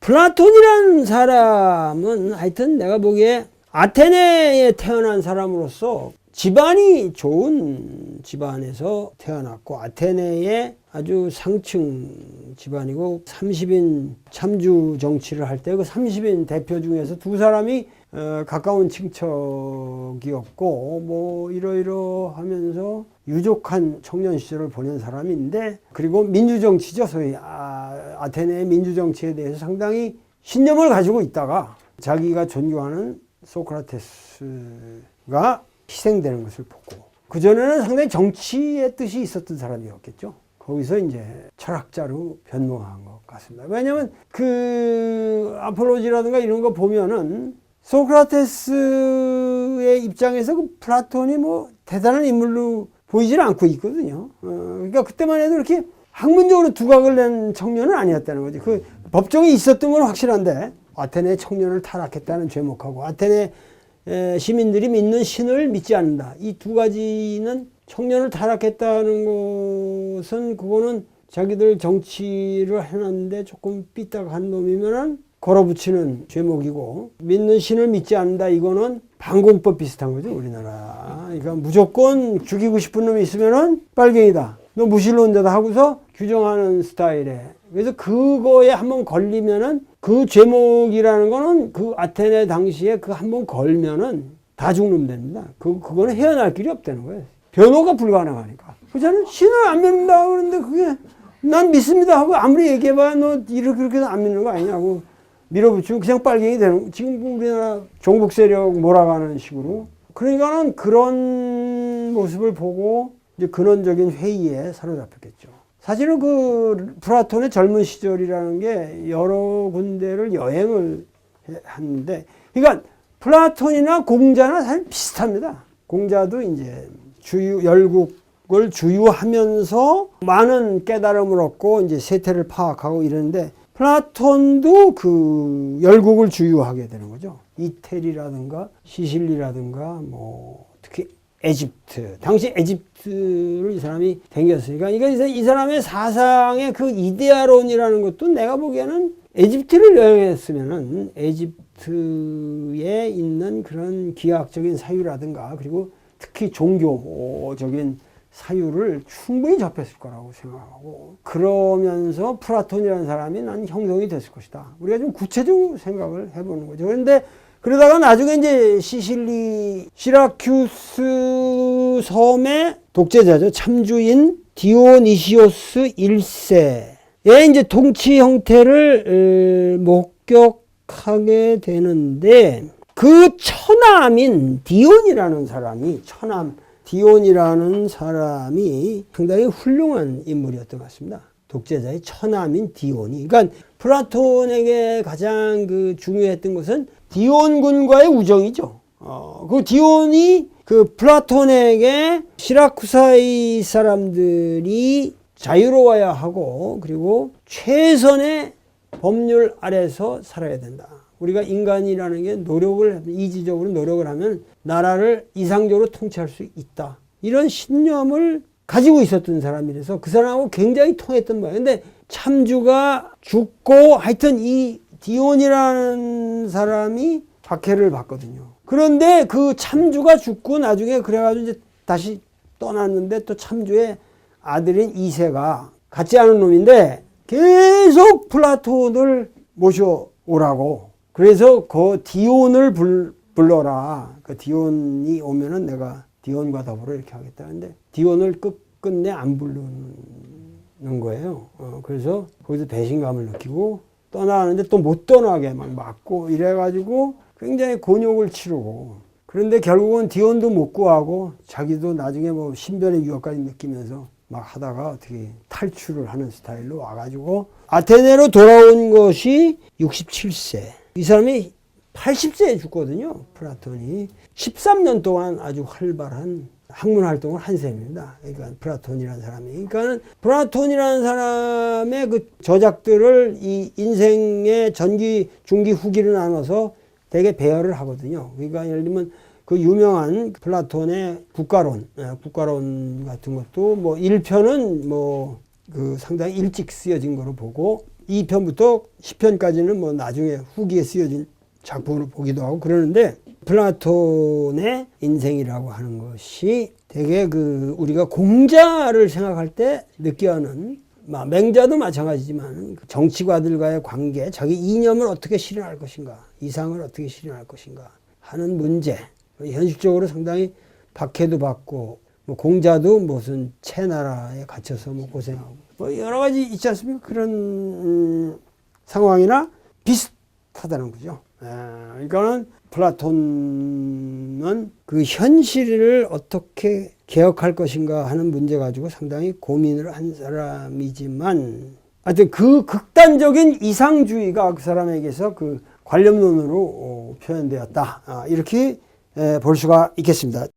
플라톤이라는 사람은 하여튼 내가 보기에 아테네에 태어난 사람으로서 집안이 좋은 집안에서 태어났고 아테네의 아주 상층 집안이고 30인 참주 정치를 할 때 그 30인 대표 중에서 두 사람이 가까운 친척이었고 뭐 이러이러하면서 유족한 청년 시절을 보낸 사람인데 그리고 민주정치죠. 소위 아테네의 민주정치에 대해서 상당히 신념을 가지고 있다가 자기가 존경하는 소크라테스가 희생되는 것을 보고 그전에는 상당히 정치의 뜻이 있었던 사람이었겠죠. 거기서 이제 철학자로 변모한 것 같습니다. 왜냐하면 그 아폴로지라든가 이런 거 보면은 소크라테스의 입장에서 그 플라톤이 뭐 대단한 인물로 보이지는 않고 있거든요. 그러니까 그때만 해도 이렇게 학문적으로 두각을 낸 청년은 아니었다는 거죠. 그 법정이 있었던 건 확실한데 아테네 청년을 타락했다는 죄목하고 아테네 시민들이 믿는 신을 믿지 않는다. 이 두 가지는 청년을 타락했다는 것은 그거는 자기들 정치를 해놨는데 조금 삐딱한 놈이면은 걸어붙이는 죄목이고 믿는 신을 믿지 않는다. 이거는 반공법 비슷한 거죠. 우리나라. 그러니까 무조건 죽이고 싶은 놈이 있으면은 빨갱이다. 너 무신론자다 하고서 규정하는 스타일에. 그래서 그거에 한번 걸리면은 그 죄목이라는 거는 그 아테네 당시에 그 한번 걸면은 다 죽는 됩니다. 그거는 헤어날 길이 없다는 거예요. 변호가 불가능하니까. 저는 신을 안 믿는다 그러는데 그게 난 믿습니다 하고 아무리 얘기해봐야 너 이렇게 그렇게도 안 믿는 거 아니냐고 밀어붙이고 그냥 빨갱이 되는 지금 우리나라 종북 세력 몰아가는 식으로. 그러니까는 그런 모습을 보고 이제 근원적인 회의에 사로잡혔겠죠. 사실은 그 플라톤의 젊은 시절이라는 게 여러 군데를 여행을 하는데, 그러니까 플라톤이나 공자나 사실 비슷합니다. 공자도 이제 열국을 주유하면서 많은 깨달음을 얻고 이제 세태를 파악하고 이러는데, 플라톤도 그 열국을 주유하게 되는 거죠. 이태리라든가 시실리라든가 뭐 특히 에집트, 당시 에집트를 이 사람이 댕겼으니까, 그러니까 이 사람의 사상의 그 이데아론이라는 것도 내가 보기에는 에집트를 여행했으면은 에집트에 있는 그런 기하학적인 사유라든가 그리고 특히 종교적인 사유를 충분히 접했을 거라고 생각하고, 그러면서 플라톤이라는 사람이 난 형성이 됐을 것이다. 우리가 좀 구체적으로 생각을 해보는 거죠. 그런데 그러다가 나중에 이제 시라큐스 섬의 독재자죠. 참주인 디오니시오스 1세의 이제 통치 형태를 목격하게 되는데, 그 처남인 디온이라는 사람이 상당히 훌륭한 인물이었던 것 같습니다. 독재자의 처남인 디온이. 그러니까 플라톤에게 가장 그 중요했던 것은 디온군과의 우정이죠. 그 디온이 그 플라톤에게 시라쿠사의 사람들이 자유로워야 하고 그리고 최선의 법률 아래서 살아야 된다. 우리가 인간이라는 게 이지적으로 노력을 하면 나라를 이상적으로 통치할 수 있다. 이런 신념을 가지고 있었던 사람이라서 그 사람하고 굉장히 통했던 거예요. 근데 참주가 죽고 하여튼 이 디온이라는 사람이 박해를 받거든요. 그런데 그 참주가 죽고 나중에 그래가지고 이제 다시 떠났는데 또 참주의 아들인 이세가 같지 않은 놈인데 계속 플라톤을 모셔오라고. 그래서 그 디온을 불러라. 그 디온이 오면은 내가 디온과 더불어 이렇게 하겠다. 근데 디온을 끝내 안 부르는 거예요. 그래서 거기서 배신감을 느끼고 떠나는데 또 못 떠나게 막 막고 이래가지고 굉장히 곤욕을 치르고, 그런데 결국은 디온도 못 구하고 자기도 나중에 뭐 신변의 위협까지 느끼면서 막 하다가 어떻게 탈출을 하는 스타일로 와가지고 아테네로 돌아온 것이 67세. 이 사람이 80세에 죽거든요. 플라톤이 13년 동안 아주 활발한 학문 활동을 한 셈입니다. 그러니까 플라톤이라는 사람이. 그러니까 플라톤이라는 사람의 그 저작들을 이 인생의 전기, 중기, 후기를 나눠서 되게 배열을 하거든요. 그러니까 예를 들면 그 유명한 플라톤의 국가론 같은 것도 뭐 1편은 뭐 그 상당히 일찍 쓰여진 거로 보고 2편부터 10편까지는 뭐 나중에 후기에 쓰여진 작품으로 보기도 하고 그러는데 플라톤의 인생이라고 하는 것이 되게 그 우리가 공자를 생각할 때 느껴하는 맹자도 마찬가지지만 정치가들과의 관계, 자기 이념을 어떻게 실현할 것인가, 이상을 어떻게 실현할 것인가 하는 문제, 현실적으로 상당히 박해도 받고 뭐 공자도 무슨 채나라에 갇혀서 뭐 고생하고 뭐 여러 가지 있지 않습니까? 그런 상황이나 비슷하다는 거죠. 그러니까는 플라톤은 그 현실을 어떻게 개혁할 것인가 하는 문제 가지고 상당히 고민을 한 사람이지만 하여튼 그 극단적인 이상주의가 그 사람에게서 그 관념론으로 표현되었다. 이렇게 볼 수가 있겠습니다.